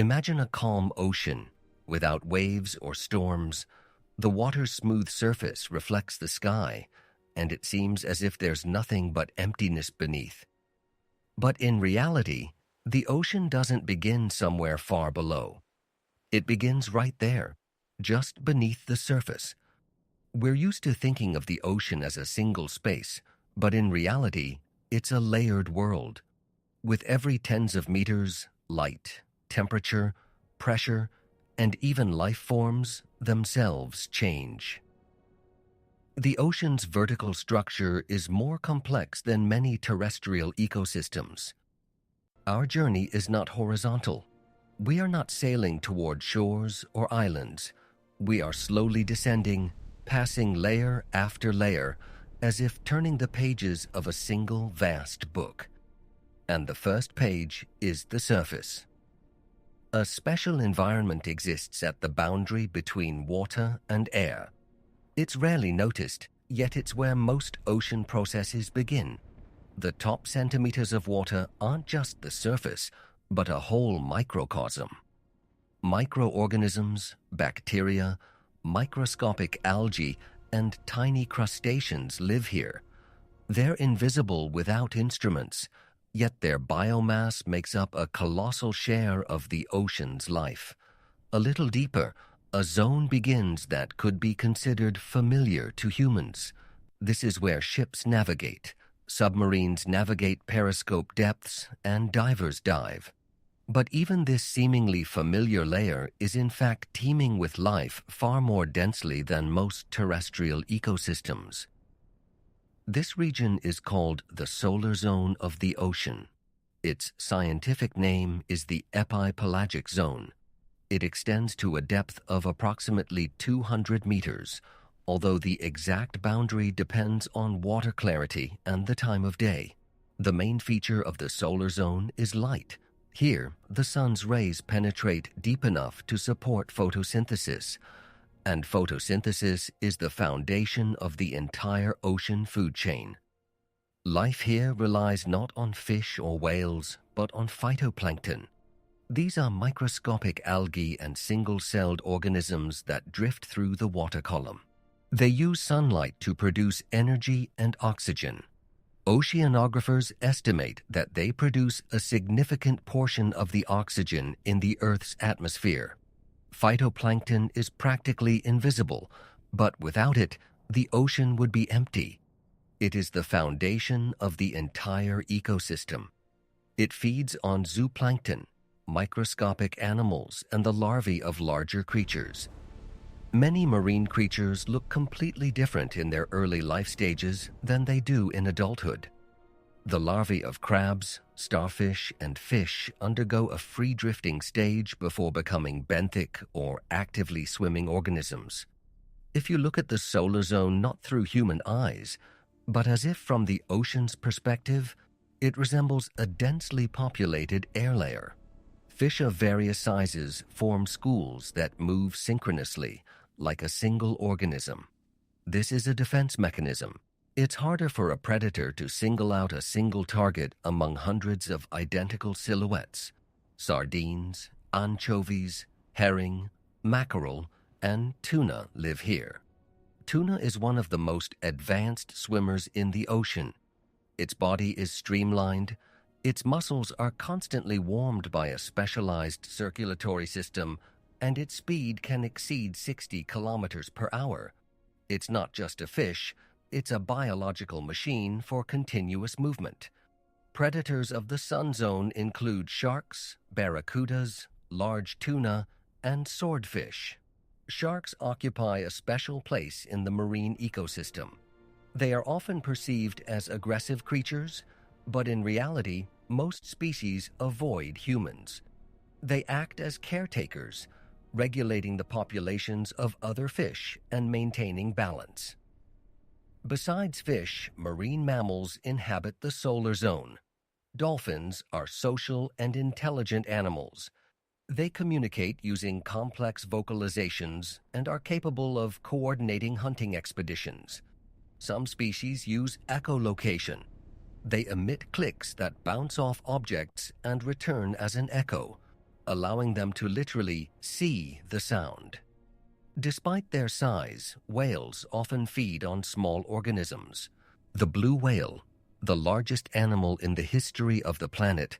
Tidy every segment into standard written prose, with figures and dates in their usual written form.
Imagine a calm ocean, without waves or storms. The water's smooth surface reflects the sky, and it seems as if there's nothing but emptiness beneath. But in reality, the ocean doesn't begin somewhere far below. It begins right there, just beneath the surface. We're used to thinking of the ocean as a single space, but in reality, it's a layered world. With every tens of meters, light, temperature, pressure, and even life forms themselves change. The ocean's vertical structure is more complex than many terrestrial ecosystems. Our journey is not horizontal. We are not sailing toward shores or islands. We are slowly descending, passing layer after layer, as if turning the pages of a single vast book. And the first page is the surface. A special environment exists at the boundary between water and air. It's rarely noticed, yet it's where most ocean processes begin. The top centimeters of water aren't just the surface, but a whole microcosm. Microorganisms, bacteria, microscopic algae, and tiny crustaceans live here. They're invisible without instruments, yet their biomass makes up a colossal share of the ocean's life. A little deeper, a zone begins that could be considered familiar to humans. This is where ships navigate, submarines navigate periscope depths, and divers dive. But even this seemingly familiar layer is in fact teeming with life far more densely than most terrestrial ecosystems. This region is called the solar zone of the ocean. Its scientific name is the Epipelagic Zone. It extends to a depth of approximately 200 meters, although the exact boundary depends on water clarity and the time of day. The main feature of the solar zone is light. Here, the sun's rays penetrate deep enough to support photosynthesis, and photosynthesis is the foundation of the entire ocean food chain. Life here relies not on fish or whales, but on phytoplankton. These are microscopic algae and single-celled organisms that drift through the water column. They use sunlight to produce energy and oxygen. Oceanographers estimate that they produce a significant portion of the oxygen in the Earth's atmosphere. Phytoplankton is practically invisible, but without it, the ocean would be empty. It is the foundation of the entire ecosystem. It feeds on zooplankton, microscopic animals, and the larvae of larger creatures. Many marine creatures look completely different in their early life stages than they do in adulthood. The larvae of crabs, starfish, and fish undergo a free-drifting stage before becoming benthic or actively swimming organisms. If you look at the solar zone not through human eyes, but as if from the ocean's perspective, it resembles a densely populated air layer. Fish of various sizes form schools that move synchronously, like a single organism. This is a defense mechanism. It's harder for a predator to single out a single target among hundreds of identical silhouettes. Sardines, anchovies, herring, mackerel, and tuna live here. Tuna is one of the most advanced swimmers in the ocean. Its body is streamlined. Its muscles are constantly warmed by a specialized circulatory system, and its speed can exceed 60 kilometers per hour. It's not just a fish, it's a biological machine for continuous movement. Predators of the sun zone include sharks, barracudas, large tuna, and swordfish. Sharks occupy a special place in the marine ecosystem. They are often perceived as aggressive creatures, but in reality, most species avoid humans. They act as caretakers, regulating the populations of other fish and maintaining balance. Besides fish, marine mammals inhabit the solar zone. Dolphins are social and intelligent animals. They communicate using complex vocalizations and are capable of coordinating hunting expeditions. Some species use echolocation. They emit clicks that bounce off objects and return as an echo, allowing them to literally see the sound. Despite their size, whales often feed on small organisms. The blue whale, the largest animal in the history of the planet,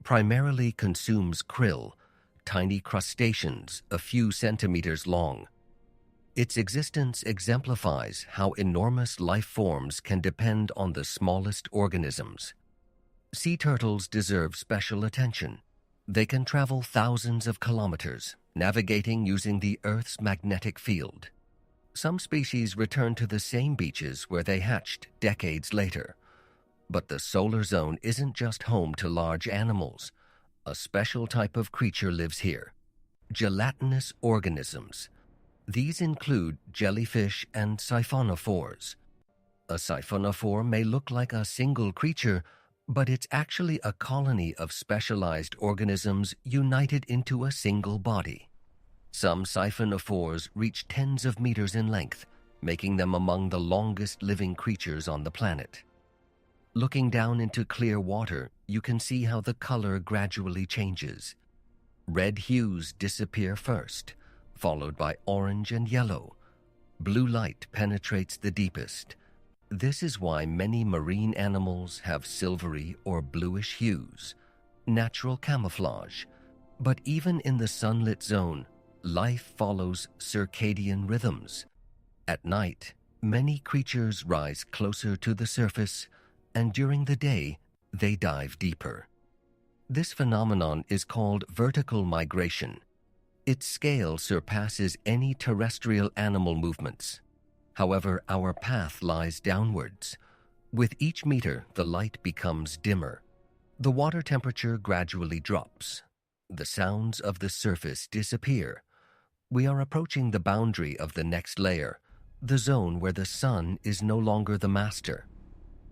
primarily consumes krill, tiny crustaceans a few centimeters long. Its existence exemplifies how enormous life forms can depend on the smallest organisms. Sea turtles deserve special attention. They can travel thousands of kilometers, navigating using the Earth's magnetic field. Some species return to the same beaches where they hatched decades later. But the solar zone isn't just home to large animals. A special type of creature lives here: gelatinous organisms. These include jellyfish and siphonophores. A siphonophore may look like a single creature, but it's actually a colony of specialized organisms united into a single body. Some siphonophores reach tens of meters in length, making them among the longest living creatures on the planet. Looking down into clear water, you can see how the color gradually changes. Red hues disappear first, followed by orange and yellow. Blue light penetrates the deepest. This is why many marine animals have silvery or bluish hues, natural camouflage. But even in the sunlit zone, life follows circadian rhythms. At night, many creatures rise closer to the surface, and during the day, they dive deeper. This phenomenon is called vertical migration. Its scale surpasses any terrestrial animal movements. However, our path lies downwards. With each meter, the light becomes dimmer. The water temperature gradually drops. The sounds of the surface disappear. We are approaching the boundary of the next layer, the zone where the sun is no longer the master.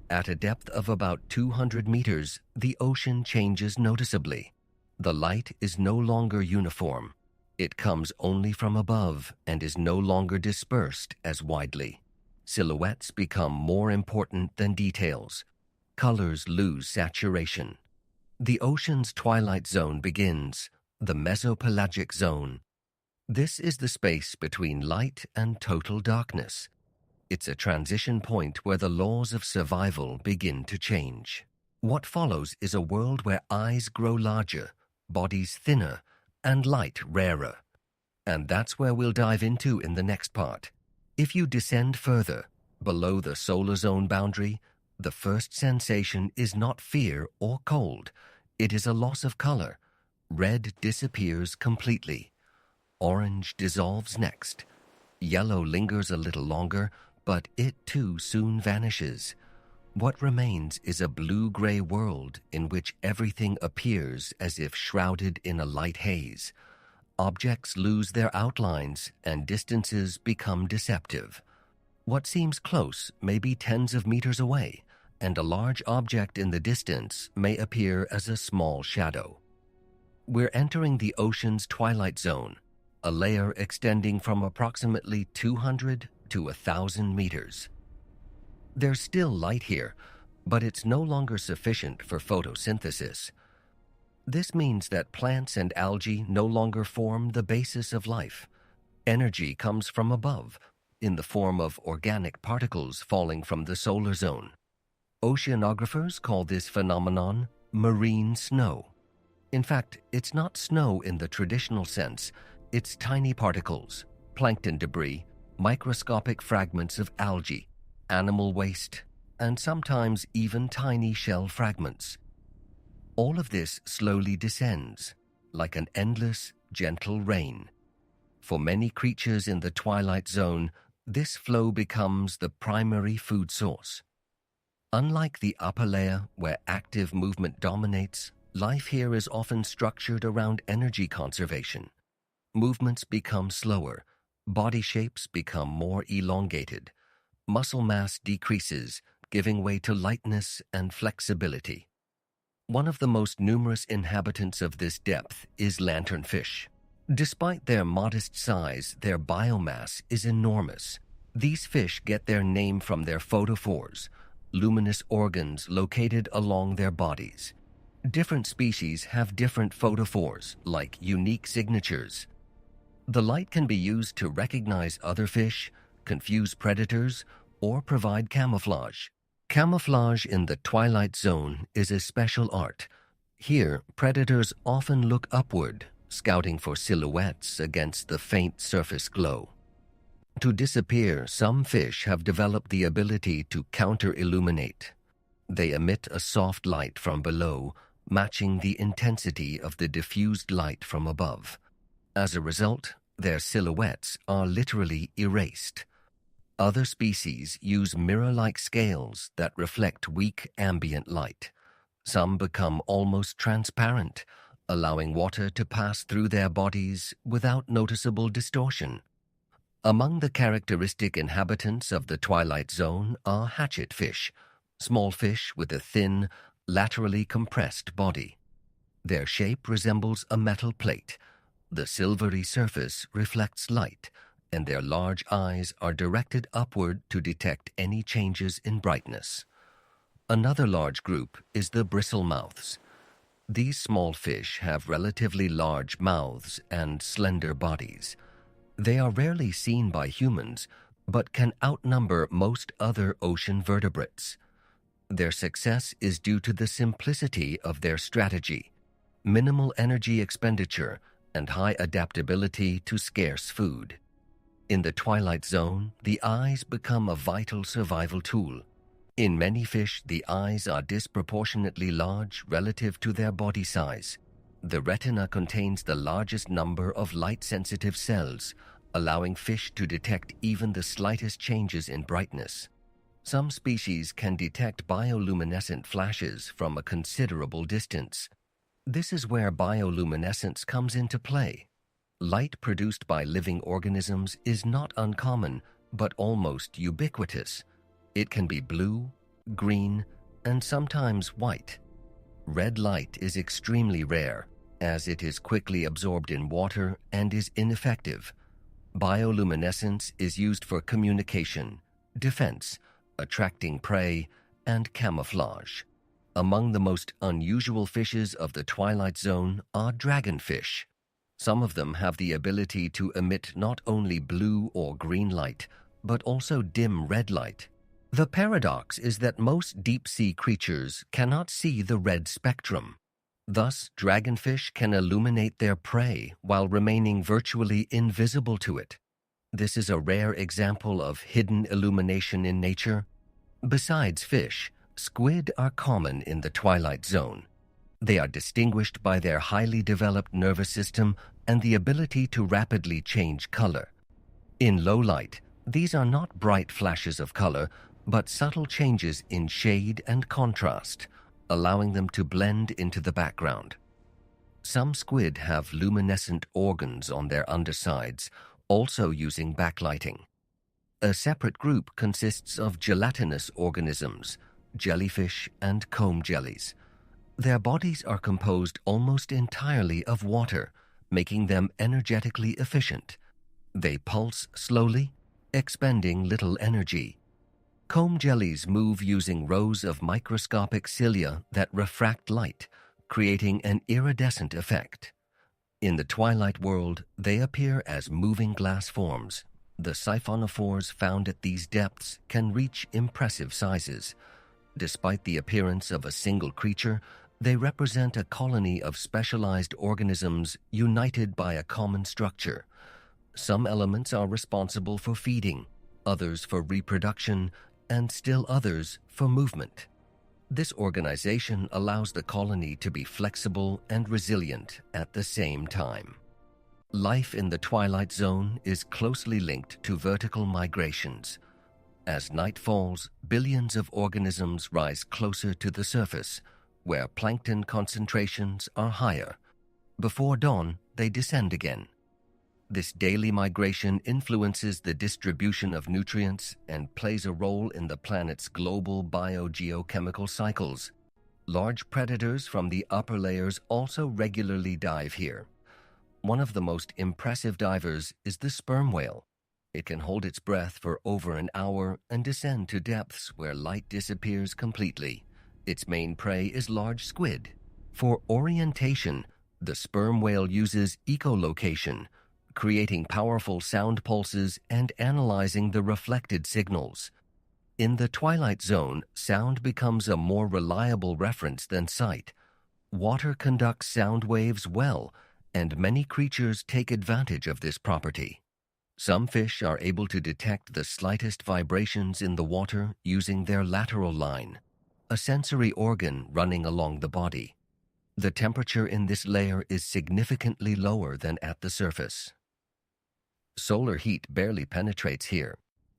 At a depth of about 200 meters, the ocean changes noticeably. The light is no longer uniform. It comes only from above and is no longer dispersed as widely. Silhouettes become more important than details. Colors lose saturation. The ocean's twilight zone begins, the Mesopelagic Zone. This is the space between light and total darkness. It's a transition point where the laws of survival begin to change. What follows is a world where eyes grow larger, bodies thinner, and light rarer. And that's where we'll dive into in the next part. If you descend further, below the solar zone boundary, the first sensation is not fear or cold. It is a loss of color. Red disappears completely. Orange dissolves next. Yellow lingers a little longer, but it too soon vanishes. What remains is a blue-gray world in which everything appears as if shrouded in a light haze. Objects lose their outlines and distances become deceptive. What seems close may be tens of meters away, and a large object in the distance may appear as a small shadow. We're entering the ocean's twilight zone, a layer extending from approximately 200 to 1,000 meters. There's still light here, but it's no longer sufficient for photosynthesis. This means that plants and algae no longer form the basis of life. Energy comes from above, in the form of organic particles falling from the solar zone. Oceanographers call this phenomenon marine snow. In fact, it's not snow in the traditional sense. It's tiny particles, plankton debris, microscopic fragments of algae, animal waste, and sometimes even tiny shell fragments. All of this slowly descends, like an endless, gentle rain. For many creatures in the twilight zone, this flow becomes the primary food source. Unlike the upper layer, where active movement dominates, life here is often structured around energy conservation. Movements become slower, body shapes become more elongated, muscle mass decreases, giving way to lightness and flexibility. One of the most numerous inhabitants of this depth is lanternfish. Despite their modest size, their biomass is enormous. These fish get their name from their photophores, luminous organs located along their bodies. Different species have different photophores, like unique signatures. The light can be used to recognize other fish, confuse predators, or provide camouflage. Camouflage in the twilight zone is a special art. Here, predators often look upward, scouting for silhouettes against the faint surface glow. To disappear, some fish have developed the ability to counter-illuminate. They emit a soft light from below, matching the intensity of the diffused light from above. As a result, their silhouettes are literally erased. Other species use mirror-like scales that reflect weak ambient light. Some become almost transparent, allowing water to pass through their bodies without noticeable distortion. Among the characteristic inhabitants of the twilight zone are hatchet fish, small fish with a thin, laterally compressed body. Their shape resembles a metal plate. The silvery surface reflects light, and their large eyes are directed upward to detect any changes in brightness. Another large group is the bristlemouths. These small fish have relatively large mouths and slender bodies. They are rarely seen by humans, but can outnumber most other ocean vertebrates. Their success is due to the simplicity of their strategy, minimal energy expenditure, and high adaptability to scarce food. In the twilight zone, the eyes become a vital survival tool. In many fish, the eyes are disproportionately large relative to their body size. The retina contains the largest number of light-sensitive cells, allowing fish to detect even the slightest changes in brightness. Some species can detect bioluminescent flashes from a considerable distance. This is where bioluminescence comes into play. Light produced by living organisms is not uncommon, but almost ubiquitous. It can be blue, green, and sometimes white. Red light is extremely rare, as it is quickly absorbed in water and is ineffective. Bioluminescence is used for communication, defense, attracting prey, and camouflage. Among the most unusual fishes of the twilight zone are dragonfish. Some of them have the ability to emit not only blue or green light, but also dim red light. The paradox is that most deep-sea creatures cannot see the red spectrum. Thus, dragonfish can illuminate their prey while remaining virtually invisible to it. This is a rare example of hidden illumination in nature. Besides fish, squid are common in the twilight zone. They are distinguished by their highly developed nervous system and the ability to rapidly change color. In low light, these are not bright flashes of color, but subtle changes in shade and contrast, allowing them to blend into the background. Some squid have luminescent organs on their undersides, also using backlighting. A separate group consists of gelatinous organisms, jellyfish and comb jellies. Their bodies are composed almost entirely of water, making them energetically efficient. They pulse slowly, expending little energy. Comb jellies move using rows of microscopic cilia that refract light, creating an iridescent effect. In the twilight world, they appear as moving glass forms. The siphonophores found at these depths can reach impressive sizes. Despite the appearance of a single creature, they represent a colony of specialized organisms united by a common structure. Some elements are responsible for feeding, others for reproduction, and still others for movement. This organization allows the colony to be flexible and resilient at the same time. Life in the twilight zone is closely linked to vertical migrations. As night falls, billions of organisms rise closer to the surface, where plankton concentrations are higher. Before dawn, they descend again. This daily migration influences the distribution of nutrients and plays a role in the planet's global biogeochemical cycles. Large predators from the upper layers also regularly dive here. One of the most impressive divers is the sperm whale. It can hold its breath for over an hour and descend to depths where light disappears completely. Its main prey is large squid. For orientation, the sperm whale uses echolocation, creating powerful sound pulses and analyzing the reflected signals. In the twilight zone, sound becomes a more reliable reference than sight. Water conducts sound waves well, and many creatures take advantage of this property. Some fish are able to detect the slightest vibrations in the water using their lateral line, a sensory organ running along the body. The temperature in this layer is significantly lower than at the surface. Solar heat barely penetrates here.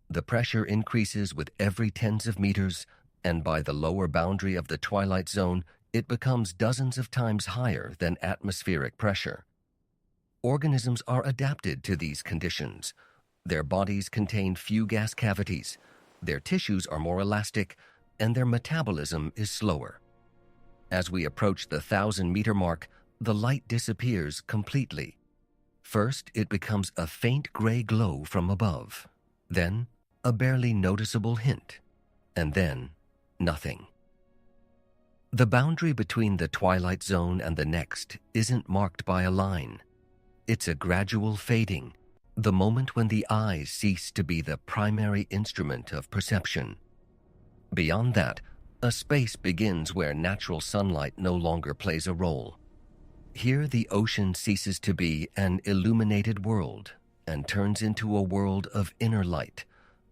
The pressure increases with every tens of meters, and by the lower boundary of the twilight zone, it becomes dozens of times higher than atmospheric pressure. Organisms are adapted to these conditions. Their bodies contain few gas cavities, their tissues are more elastic, and their metabolism is slower. As we approach the 1,000-meter mark, the light disappears completely. First, it becomes a faint gray glow from above, then a barely noticeable hint, and then nothing. The boundary between the twilight zone and the next isn't marked by a line. It's a gradual fading, the moment when the eyes cease to be the primary instrument of perception. Beyond that, a space begins where natural sunlight no longer plays a role. Here the ocean ceases to be an illuminated world and turns into a world of inner light,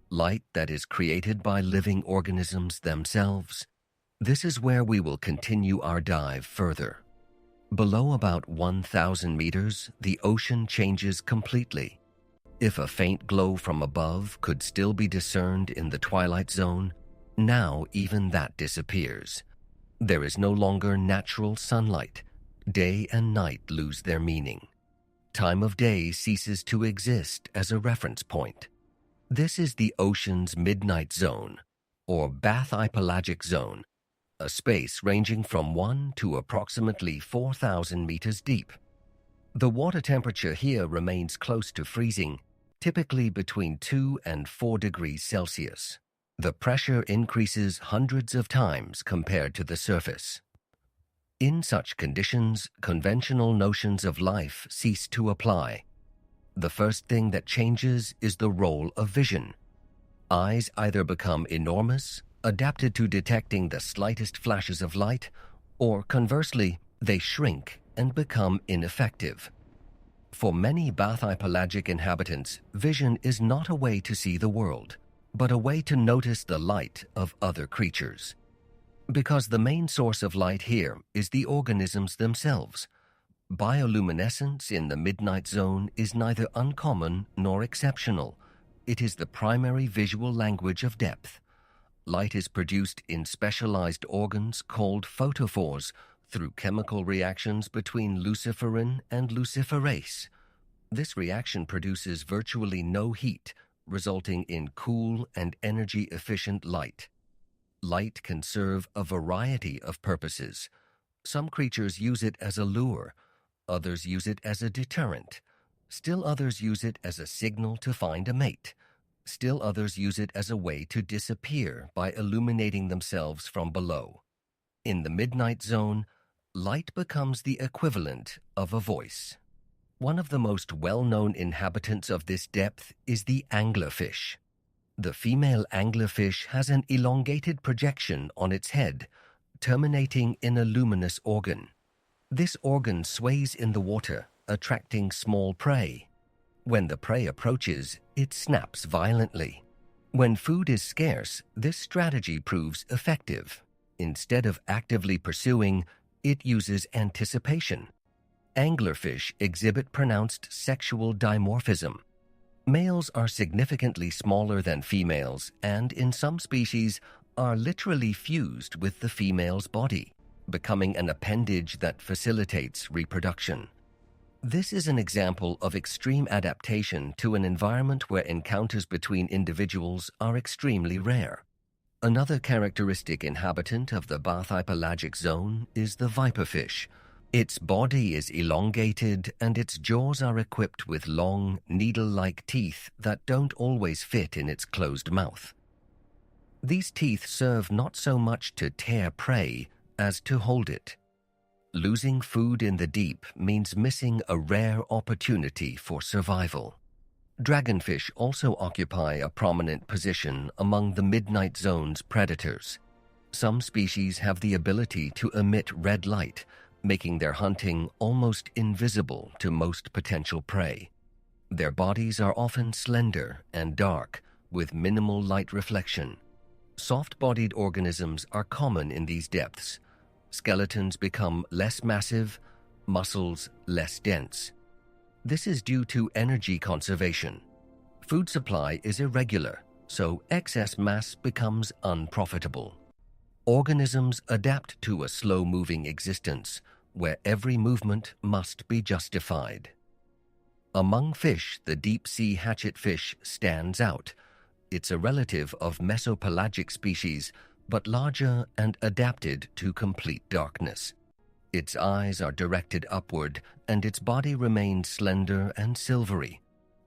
light that is created by living organisms themselves. This is where we will continue our dive further. Below about 1,000 meters, the ocean changes completely. If a faint glow from above could still be discerned in the twilight zone, now even that disappears. There is no longer natural sunlight. Day and night lose their meaning. Time of day ceases to exist as a reference point. This is the ocean's midnight zone, or Bathypelagic Zone, a space ranging from 1 to approximately 4,000 meters deep. The water temperature here remains close to freezing, typically between 2 and 4 degrees Celsius. The pressure increases hundreds of times compared to the surface. In such conditions, conventional notions of life cease to apply. The first thing that changes is the role of vision. Eyes either become enormous, adapted to detecting the slightest flashes of light, or conversely, they shrink and become ineffective. For many bathypelagic inhabitants, vision is not a way to see the world, but a way to notice the light of other creatures. Because the main source of light here is the organisms themselves, bioluminescence in the midnight zone is neither uncommon nor exceptional. It is the primary visual language of depth. Light is produced in specialized organs called photophores through chemical reactions between luciferin and luciferase. This reaction produces virtually no heat, resulting in cool and energy-efficient light. Light can serve a variety of purposes. Some creatures use it as a lure, others use it as a deterrent. Still others use it as a signal to find a mate. Still others use it as a way to disappear by illuminating themselves from below. In the midnight zone, light becomes the equivalent of a voice. One of the most well-known inhabitants of this depth is the anglerfish. The female anglerfish has an elongated projection on its head, terminating in a luminous organ. This organ sways in the water, attracting small prey. When the prey approaches, it snaps violently. When food is scarce, this strategy proves effective. Instead of actively pursuing, it uses anticipation. Anglerfish exhibit pronounced sexual dimorphism. Males are significantly smaller than females and, in some species, are literally fused with the female's body, becoming an appendage that facilitates reproduction. This is an example of extreme adaptation to an environment where encounters between individuals are extremely rare. Another characteristic inhabitant of the Bathypelagic Zone is the viperfish. Its body is elongated and its jaws are equipped with long, needle-like teeth that don't always fit in its closed mouth. These teeth serve not so much to tear prey as to hold it. Losing food in the deep means missing a rare opportunity for survival. Dragonfish also occupy a prominent position among the midnight zone's predators. Some species have the ability to emit red light, making their hunting almost invisible to most potential prey. Their bodies are often slender and dark, with minimal light reflection. Soft-bodied organisms are common in these depths. Skeletons become less massive, muscles less dense. This is due to energy conservation. Food supply is irregular, so excess mass becomes unprofitable. Organisms adapt to a slow-moving existence, where every movement must be justified. Among fish, the deep-sea hatchetfish stands out. It's a relative of Mesopelagic species, but larger and adapted to complete darkness. Its eyes are directed upward, and its body remains slender and silvery.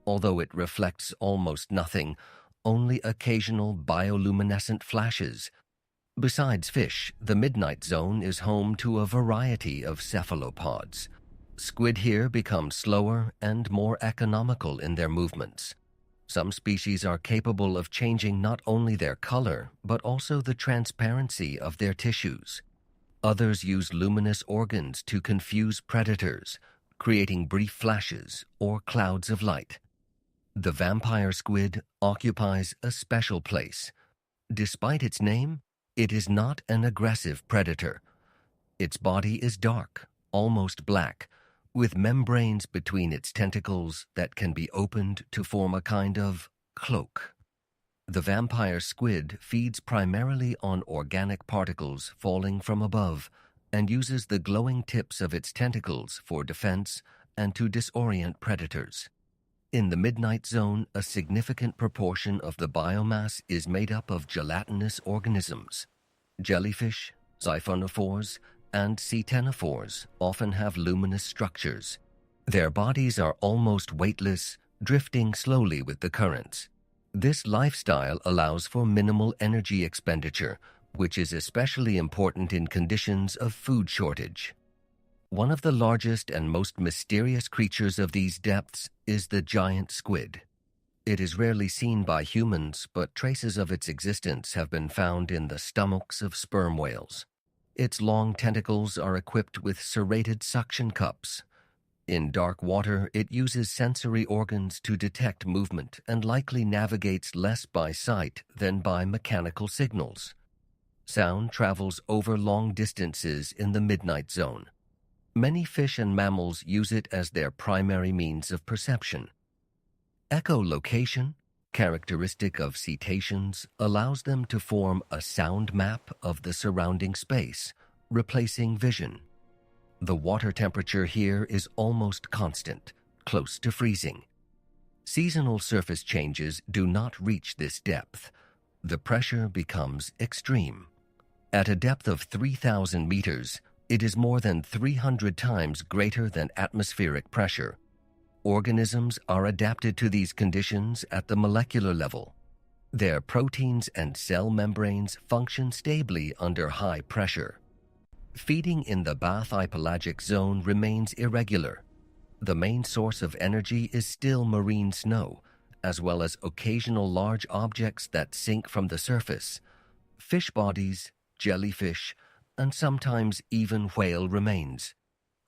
Although it reflects almost nothing, only occasional bioluminescent flashes. Besides fish, the midnight zone is home to a variety of cephalopods. Squid here become slower and more economical in their movements. Some species are capable of changing not only their color, but also the transparency of their tissues. Others use luminous organs to confuse predators, creating brief flashes or clouds of light. The vampire squid occupies a special place. Despite its name, it is not an aggressive predator. Its body is dark, almost black, with membranes between its tentacles that can be opened to form a kind of cloak. The vampire squid feeds primarily on organic particles falling from above and uses the glowing tips of its tentacles for defense and to disorient predators. In the midnight zone, a significant proportion of the biomass is made up of gelatinous organisms. Jellyfish, siphonophores, and ctenophores often have luminous structures. Their bodies are almost weightless, drifting slowly with the currents. This lifestyle allows for minimal energy expenditure, which is especially important in conditions of food shortage. One of the largest and most mysterious creatures of these depths is the giant squid. It is rarely seen by humans, but traces of its existence have been found in the stomachs of sperm whales. Its long tentacles are equipped with serrated suction cups. In dark water, it uses sensory organs to detect movement and likely navigates less by sight than by mechanical signals. Sound travels over long distances in the midnight zone. Many fish and mammals use it as their primary means of perception. Echolocation, characteristic of cetaceans, allows them to form a sound map of the surrounding space, replacing vision. The water temperature here is almost constant, close to freezing. Seasonal surface changes do not reach this depth. The pressure becomes extreme. At a depth of 3,000 meters, it is more than 300 times greater than atmospheric pressure. Organisms are adapted to these conditions at the molecular level. Their proteins and cell membranes function stably under high pressure. Feeding in the Bathypelagic zone remains irregular. The main source of energy is still marine snow, as well as occasional large objects that sink from the surface. Fish bodies, jellyfish, and sometimes even whale remains.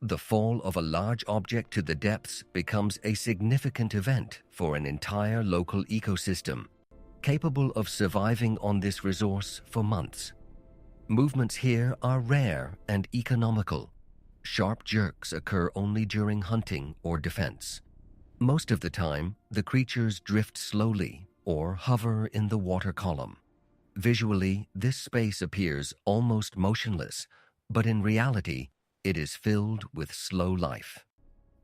The fall of a large object to the depths becomes a significant event for an entire local ecosystem, capable of surviving on this resource for months. Movements here are rare and economical. Sharp jerks occur only during hunting or defense. Most of the time, the creatures drift slowly or hover in the water column. Visually, this space appears almost motionless, but in reality, it is filled with slow life.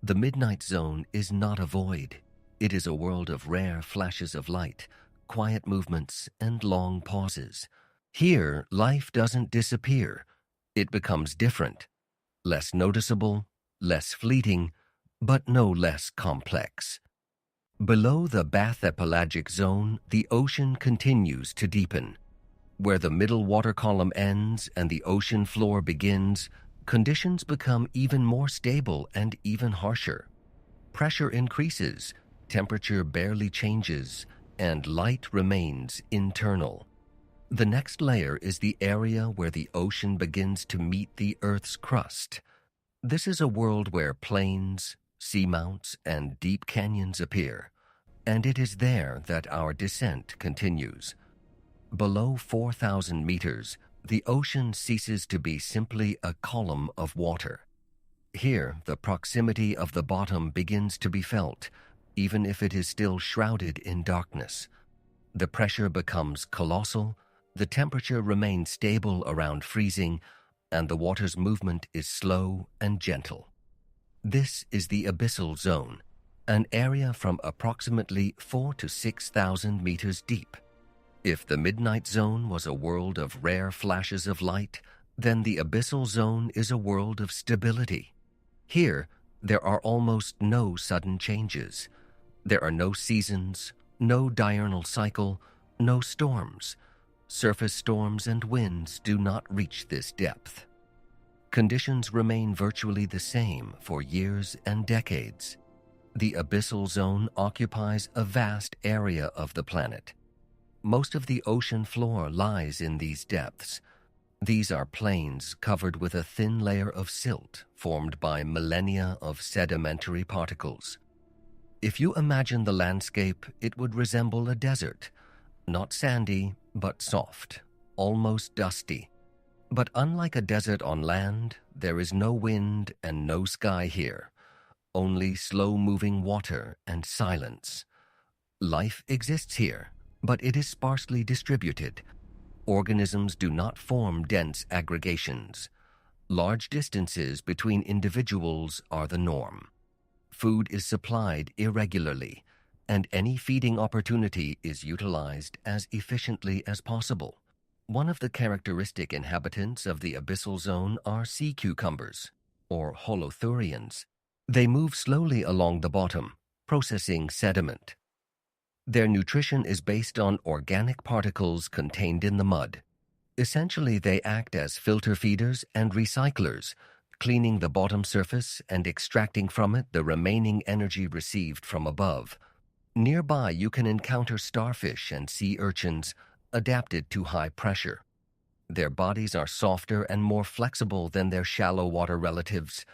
The midnight zone is not a void. It is a world of rare flashes of light, quiet movements, and long pauses. Here, life doesn't disappear. It becomes different. Less noticeable, less fleeting, but no less complex. Below the Bathypelagic zone, the ocean continues to deepen. Where the middle water column ends and the ocean floor begins, conditions become even more stable and even harsher. Pressure increases, temperature barely changes, and light remains internal. The next layer is the area where the ocean begins to meet the Earth's crust. This is a world where plains, seamounts, and deep canyons appear, and it is there that our descent continues. Below 4,000 meters, the ocean ceases to be simply a column of water. Here, the proximity of the bottom begins to be felt, even if it is still shrouded in darkness. The pressure becomes colossal, the temperature remains stable around freezing, and the water's movement is slow and gentle. This is the abyssal zone, an area from approximately 4,000 to 6,000 meters deep. If the midnight zone was a world of rare flashes of light, then the abyssal zone is a world of stability. Here, there are almost no sudden changes. There are no seasons, no diurnal cycle, no storms. Surface storms and winds do not reach this depth. Conditions remain virtually the same for years and decades. The abyssal zone occupies a vast area of the planet. Most of the ocean floor lies in these depths. These are plains covered with a thin layer of silt formed by millennia of sedimentary particles. If you imagine the landscape, it would resemble a desert, not sandy, but soft, almost dusty. But unlike a desert on land, there is no wind and no sky here, only slow-moving water and silence. Life exists here, but it is sparsely distributed. Organisms do not form dense aggregations. Large distances between individuals are the norm. Food is supplied irregularly, and any feeding opportunity is utilized as efficiently as possible. One of the characteristic inhabitants of the abyssal zone are sea cucumbers, or holothurians. They move slowly along the bottom, processing sediment. Their nutrition is based on organic particles contained in the mud. Essentially, they act as filter feeders and recyclers, cleaning the bottom surface and extracting from it the remaining energy received from above. Nearby, you can encounter starfish and sea urchins adapted to high pressure. Their bodies are softer and more flexible than their shallow water relatives.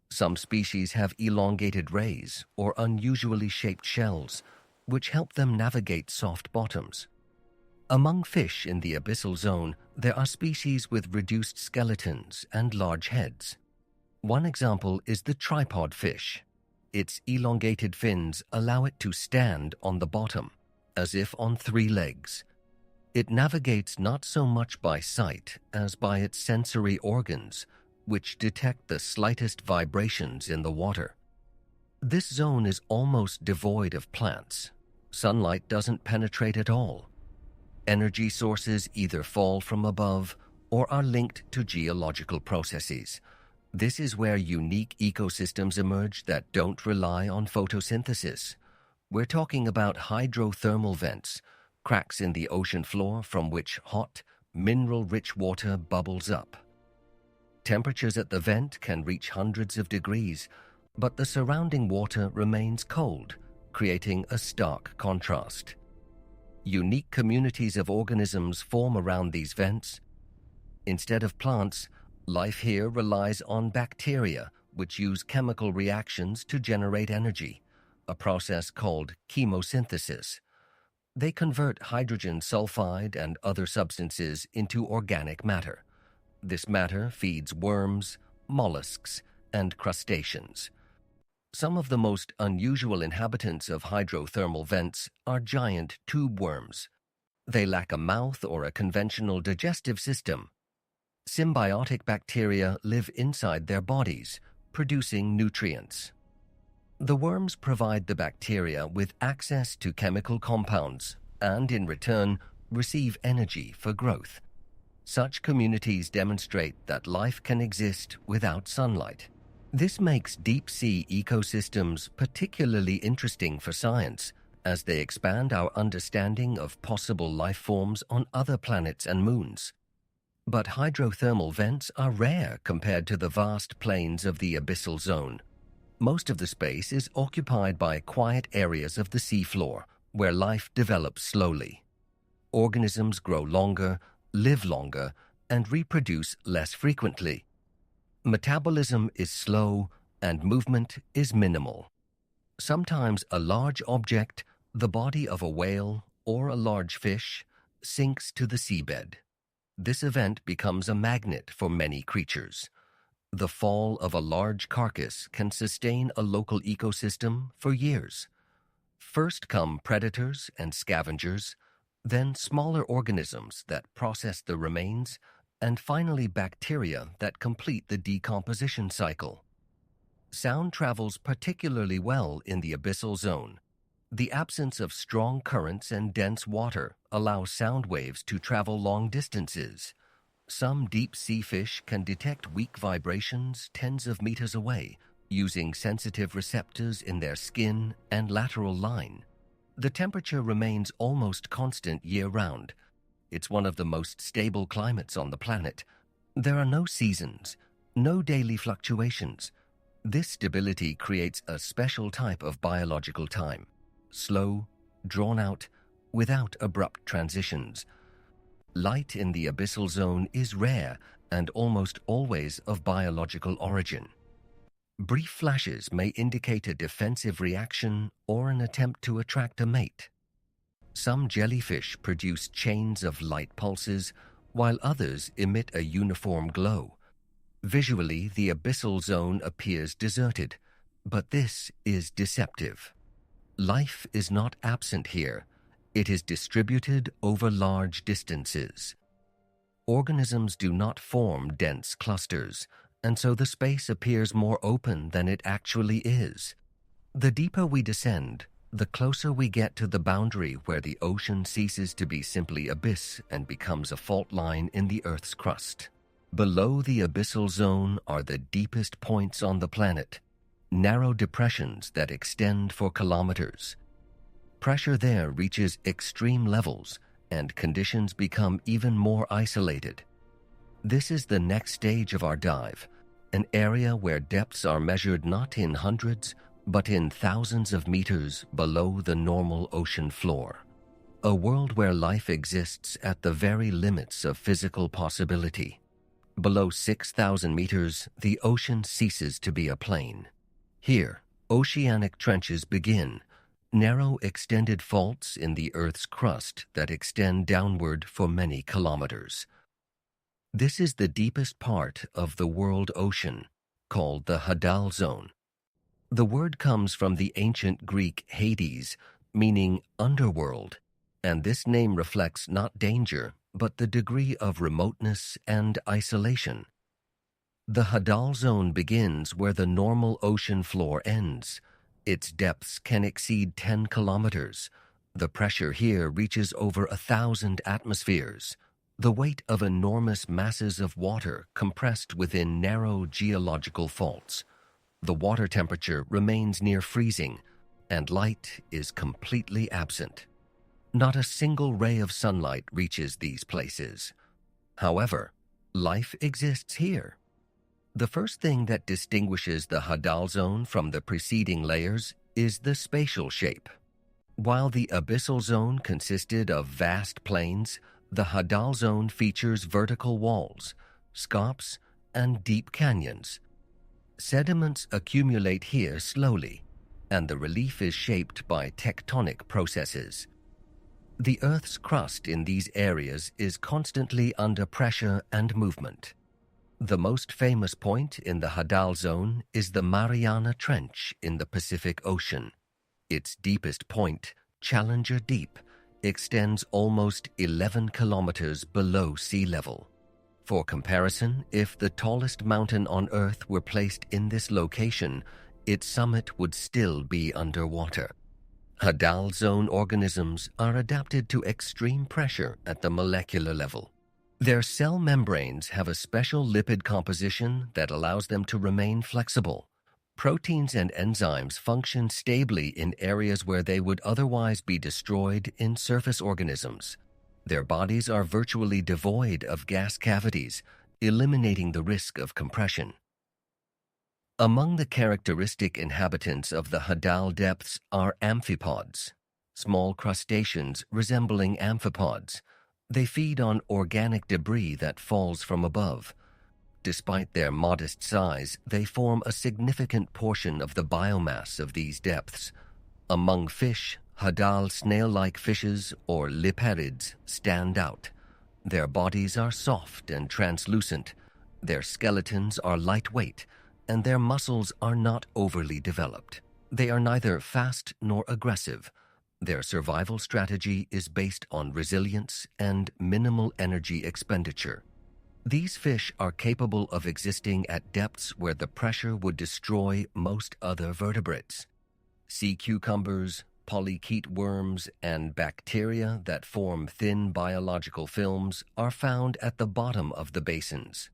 Some species have elongated rays or unusually shaped shells, which help them navigate soft bottoms. Among fish in the abyssal zone, there are species with reduced skeletons and large heads. One example is the tripod fish. Its elongated fins allow it to stand on the bottom, as if on 3 legs. It navigates not so much by sight as by its sensory organs, which detect the slightest vibrations in the water. This zone is almost devoid of plants. Sunlight doesn't penetrate at all. Energy sources either fall from above or are linked to geological processes. This is where unique ecosystems emerge that don't rely on photosynthesis. We're talking about hydrothermal vents, cracks in the ocean floor from which hot, mineral-rich water bubbles up. Temperatures at the vent can reach hundreds of degrees, but the surrounding water remains cold, creating a stark contrast. Unique communities of organisms form around these vents. Instead of plants, life here relies on bacteria, which use chemical reactions to generate energy, a process called chemosynthesis. They convert hydrogen sulfide and other substances into organic matter. This matter feeds worms, mollusks, and crustaceans. Some of the most unusual inhabitants of hydrothermal vents are giant tube worms. They lack a mouth or a conventional digestive system. Symbiotic bacteria live inside their bodies, producing nutrients. The worms provide the bacteria with access to chemical compounds and, in return, receive energy for growth. Such communities demonstrate that life can exist without sunlight. This makes deep-sea ecosystems particularly interesting for science, as they expand our understanding of possible life forms on other planets and moons. But hydrothermal vents are rare compared to the vast plains of the abyssal zone. Most of the space is occupied by quiet areas of the seafloor, where life develops slowly. Organisms grow longer, live longer, and reproduce less frequently. Metabolism is slow, and movement is minimal. Sometimes a large object, the body of a whale or a large fish, sinks to the seabed. This event becomes a magnet for many creatures. The fall of a large carcass can sustain a local ecosystem for years. First come predators and scavengers, then smaller organisms that process the remains, and finally bacteria that complete the decomposition cycle. Sound travels particularly well in the abyssal zone. The absence of strong currents and dense water allows sound waves to travel long distances. Some deep-sea fish can detect weak vibrations tens of meters away, using sensitive receptors in their skin and lateral line. The temperature remains almost constant year-round. It's one of the most stable climates on the planet. There are no seasons, no daily fluctuations. This stability creates a special type of biological time. Slow, drawn out, without abrupt transitions. Light in the abyssal zone is rare and almost always of biological origin. Brief flashes may indicate a defensive reaction or an attempt to attract a mate. Some jellyfish produce chains of light pulses, while others emit a uniform glow. Visually, the abyssal zone appears deserted, but this is deceptive. Life is not absent here. It is distributed over large distances. Organisms do not form dense clusters, and so the space appears more open than it actually is. The deeper we descend, the closer we get to the boundary where the ocean ceases to be simply abyss and becomes a fault line in the Earth's crust. Below the abyssal zone are the deepest points on the planet, narrow depressions that extend for kilometers. Pressure there reaches extreme levels, and conditions become even more isolated. This is the next stage of our dive, an area where depths are measured not in hundreds, but in thousands of meters below the normal ocean floor. A world where life exists at the very limits of physical possibility. Below 6,000 meters, the ocean ceases to be a plain. Here, oceanic trenches begin, narrow extended faults in the Earth's crust that extend downward for many kilometers. This is the deepest part of the world ocean, called the hadal zone. The word comes from the ancient Greek Hades, meaning underworld, and this name reflects not danger, but the degree of remoteness and isolation. The hadal zone begins where the normal ocean floor ends. Its depths can exceed 10 kilometers. The pressure here reaches over 1,000 atmospheres, the weight of enormous masses of water compressed within narrow geological faults. The water temperature remains near freezing, and light is completely absent. Not a single ray of sunlight reaches these places. However, life exists here. The first thing that distinguishes the hadal zone from the preceding layers is the spatial shape. While the abyssal zone consisted of vast plains, the hadal zone features vertical walls, scarps, and deep canyons. Sediments accumulate here slowly, and the relief is shaped by tectonic processes. The Earth's crust in these areas is constantly under pressure and movement. The most famous point in the hadal zone is the Mariana Trench in the Pacific Ocean. Its deepest point, Challenger Deep, extends almost 11 kilometers below sea level. For comparison, if the tallest mountain on Earth were placed in this location, its summit would still be underwater. Hadal zone organisms are adapted to extreme pressure at the molecular level. Their cell membranes have a special lipid composition that allows them to remain flexible. Proteins and enzymes function stably in areas where they would otherwise be destroyed in surface organisms. Their bodies are virtually devoid of gas cavities, eliminating the risk of compression. Among the characteristic inhabitants of the hadal depths are amphipods, small crustaceans resembling amphipods. They feed on organic debris that falls from above. Despite their modest size, they form a significant portion of the biomass of these depths. Among fish, hadal snail-like fishes or liparids stand out. Their bodies are soft and translucent, their skeletons are lightweight, and their muscles are not overly developed. They are neither fast nor aggressive. Their survival strategy is based on resilience and minimal energy expenditure. These fish are capable of existing at depths where the pressure would destroy most other vertebrates. Sea cucumbers, polychaete worms, and bacteria that form thin biological films are found at the bottom of the basins.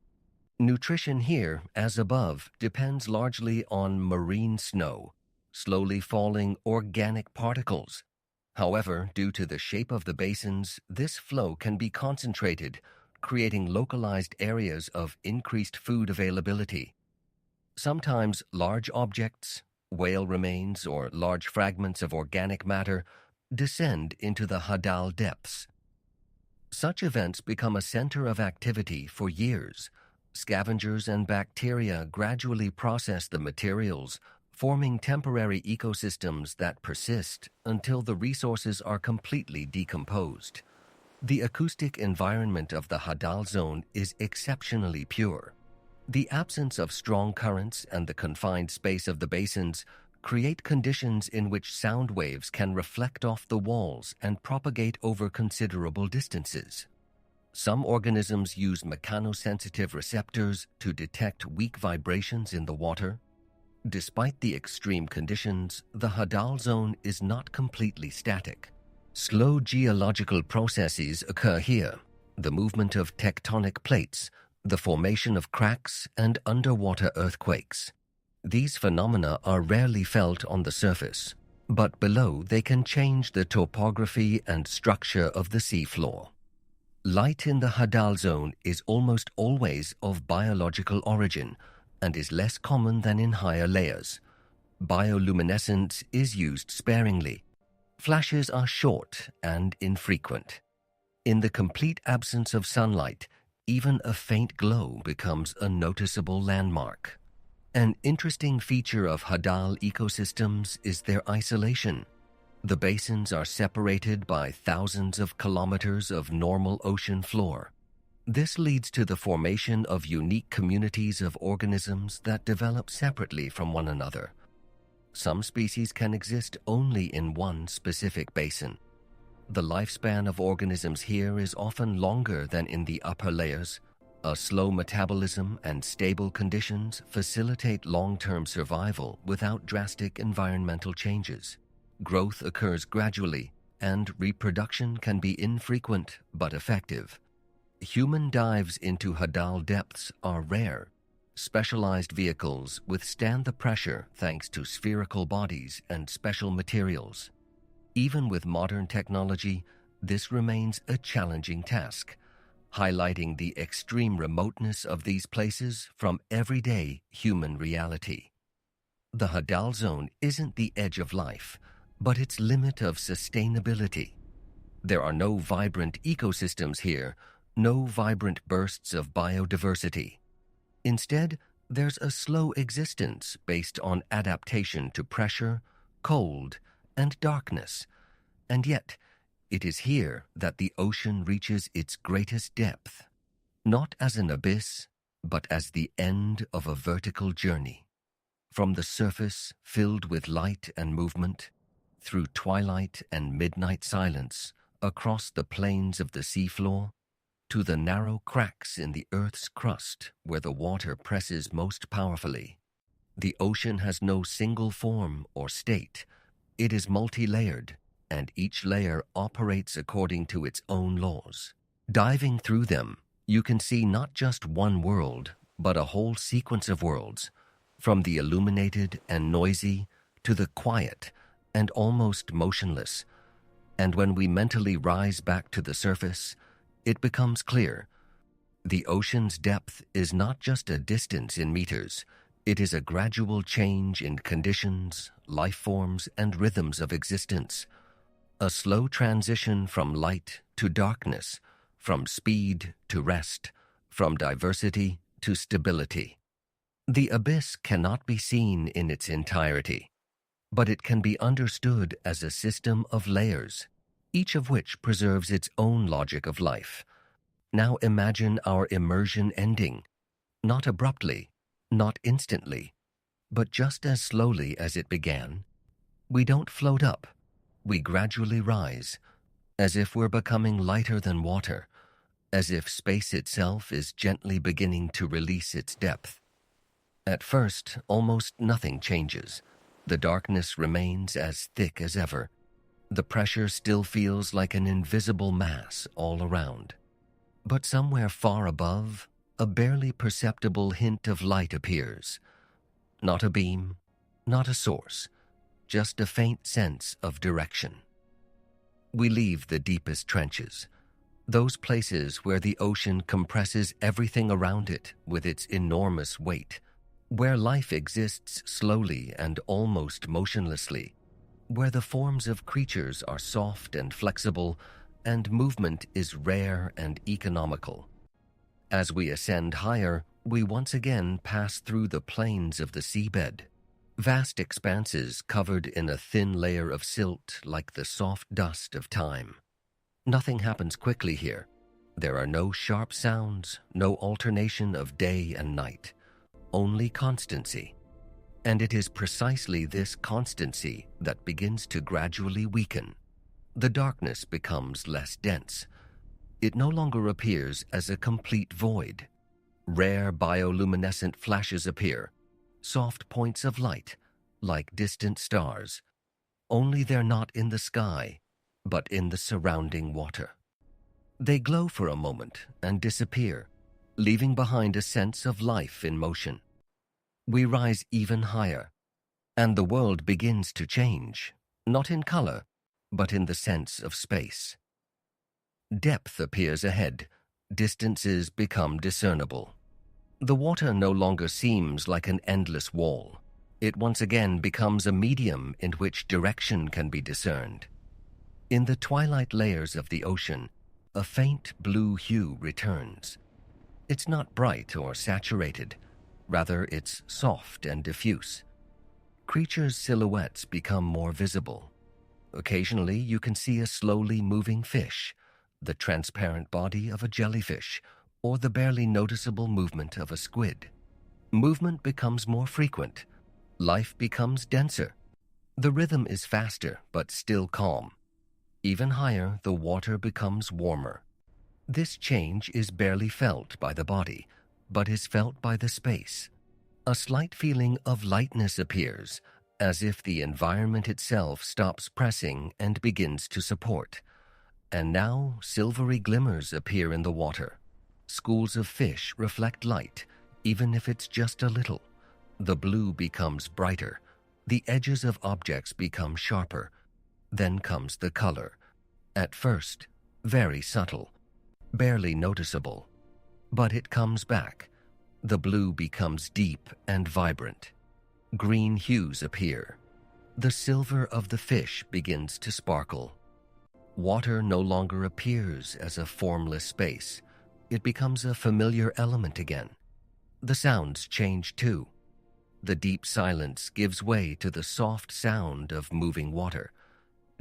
Nutrition here, as above, depends largely on marine snow, slowly falling organic particles. However, due to the shape of the basins, this flow can be concentrated, creating localized areas of increased food availability. Sometimes large objects, whale remains, or large fragments of organic matter descend into the hadal depths. Such events become a center of activity for years. Scavengers and bacteria gradually process the materials, forming temporary ecosystems that persist until the resources are completely decomposed. The acoustic environment of the hadal zone is exceptionally pure. The absence of strong currents and the confined space of the basins create conditions in which sound waves can reflect off the walls and propagate over considerable distances. Some organisms use mechanosensitive receptors to detect weak vibrations in the water. Despite the extreme conditions, the hadal zone is not completely static. Slow geological processes occur here: the movement of tectonic plates, the formation of cracks, and underwater earthquakes. These phenomena are rarely felt on the surface, but below they can change the topography and structure of the seafloor. Light in the hadal zone is almost always of biological origin and is less common than in higher layers. Bioluminescence is used sparingly. Flashes are short and infrequent. In the complete absence of sunlight, even a faint glow becomes a noticeable landmark. An interesting feature of hadal ecosystems is their isolation. The basins are separated by thousands of kilometers of normal ocean floor. This leads to the formation of unique communities of organisms that develop separately from one another. Some species can exist only in one specific basin. The lifespan of organisms here is often longer than in the upper layers. A slow metabolism and stable conditions facilitate long-term survival without drastic environmental changes. Growth occurs gradually, and reproduction can be infrequent but effective. Human dives into hadal depths are rare. Specialized vehicles withstand the pressure thanks to spherical bodies and special materials. Even with modern technology, this remains a challenging task, highlighting the extreme remoteness of these places from everyday human reality. The hadal zone isn't the edge of life, but its limit of sustainability. There are no vibrant ecosystems here, no vibrant bursts of biodiversity. Instead, there's a slow existence based on adaptation to pressure, cold, and darkness. And yet, it is here that the ocean reaches its greatest depth, not as an abyss, but as the end of a vertical journey. From the surface filled with light and movement, through twilight and midnight silence, across the plains of the seafloor, to the narrow cracks in the Earth's crust where the water presses most powerfully. The ocean has no single form or state. It is multi-layered, and each layer operates according to its own laws. Diving through them, you can see not just one world, but a whole sequence of worlds, from the illuminated and noisy to the quiet and almost motionless. And when we mentally rise back to the surface, it becomes clear. The ocean's depth is not just a distance in meters. It is a gradual change in conditions, life forms, and rhythms of existence. A slow transition from light to darkness, from speed to rest, from diversity to stability. The abyss cannot be seen in its entirety, but it can be understood as a system of layers, each of which preserves its own logic of life. Now imagine our immersion ending, not abruptly, not instantly, but just as slowly as it began. We don't float up, we gradually rise, as if we're becoming lighter than water, as if space itself is gently beginning to release its depth. At first, almost nothing changes. The darkness remains as thick as ever. The pressure still feels like an invisible mass all around. But somewhere far above, a barely perceptible hint of light appears. Not a beam, not a source, just a faint sense of direction. We leave the deepest trenches, those places where the ocean compresses everything around it with its enormous weight, where life exists slowly and almost motionlessly, where the forms of creatures are soft and flexible, and movement is rare and economical. As we ascend higher, we once again pass through the plains of the seabed, vast expanses covered in a thin layer of silt like the soft dust of time. Nothing happens quickly here. There are no sharp sounds, no alternation of day and night, only constancy. And it is precisely this constancy that begins to gradually weaken. The darkness becomes less dense. It no longer appears as a complete void. Rare bioluminescent flashes appear, soft points of light, like distant stars. Only they're not in the sky, but in the surrounding water. They glow for a moment and disappear, leaving behind a sense of life in motion. We rise even higher, and the world begins to change, not in color, but in the sense of space. Depth appears ahead, distances become discernible. The water no longer seems like an endless wall. It once again becomes a medium in which direction can be discerned. In the twilight layers of the ocean, a faint blue hue returns. It's not bright or saturated, rather it's soft and diffuse. Creatures' silhouettes become more visible. Occasionally you can see a slowly moving fish, the transparent body of a jellyfish, or the barely noticeable movement of a squid. Movement becomes more frequent. Life becomes denser. The rhythm is faster but still calm. Even higher, the water becomes warmer. This change is barely felt by the body, but is felt by the space. A slight feeling of lightness appears, as if the environment itself stops pressing and begins to support. And now silvery glimmers appear in the water. Schools of fish reflect light, even if it's just a little. The blue becomes brighter. The edges of objects become sharper. Then comes the color. At first, very subtle, barely noticeable. But it comes back. The blue becomes deep and vibrant. Green hues appear. The silver of the fish begins to sparkle. Water no longer appears as a formless space. It becomes a familiar element again. The sounds change too. The deep silence gives way to the soft sound of moving water.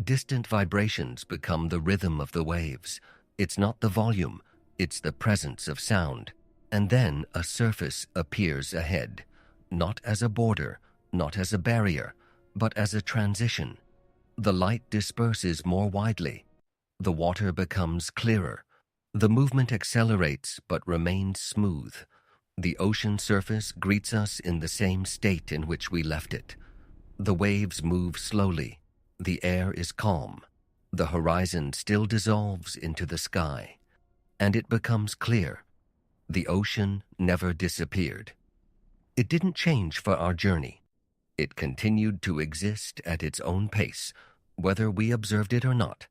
Distant vibrations become the rhythm of the waves. It's not the volume, it's the presence of sound. And then a surface appears ahead, not as a border, not as a barrier, but as a transition. The light disperses more widely. The water becomes clearer. The movement accelerates but remains smooth. The ocean surface greets us in the same state in which we left it. The waves move slowly. The air is calm. The horizon still dissolves into the sky. And it becomes clear. The ocean never disappeared. It didn't change for our journey. It continued to exist at its own pace, whether we observed it or not.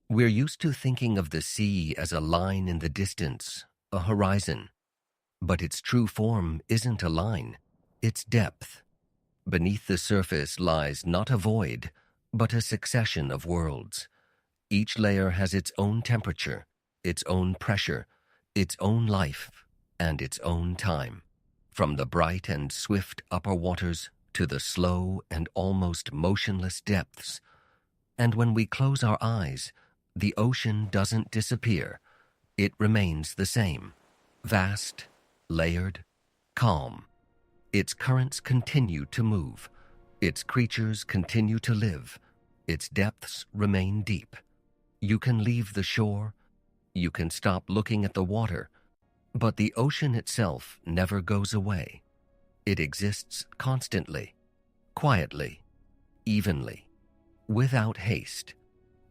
We're used to thinking of the sea as a line in the distance, a horizon. But its true form isn't a line, it's depth. Beneath the surface lies not a void, but a succession of worlds. Each layer has its own temperature, its own pressure, its own life, and its own time. From the bright and swift upper waters to the slow and almost motionless depths. And when we close our eyes, the ocean doesn't disappear. It remains the same, vast, layered, calm. Its currents continue to move. Its creatures continue to live. Its depths remain deep. You can leave the shore. You can stop looking at the water. But the ocean itself never goes away. It exists constantly, quietly, evenly, without haste.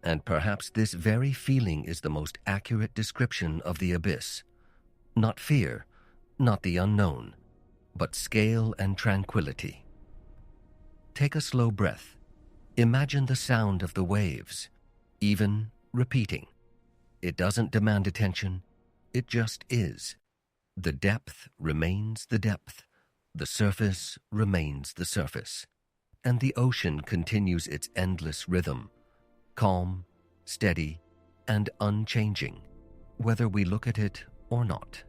And perhaps this very feeling is the most accurate description of the abyss. Not fear, not the unknown, but scale and tranquility. Take a slow breath. Imagine the sound of the waves, even, repeating. It doesn't demand attention, it just is. The depth remains the depth. The surface remains the surface. And the ocean continues its endless rhythm, calm, steady, and unchanging, whether we look at it or not.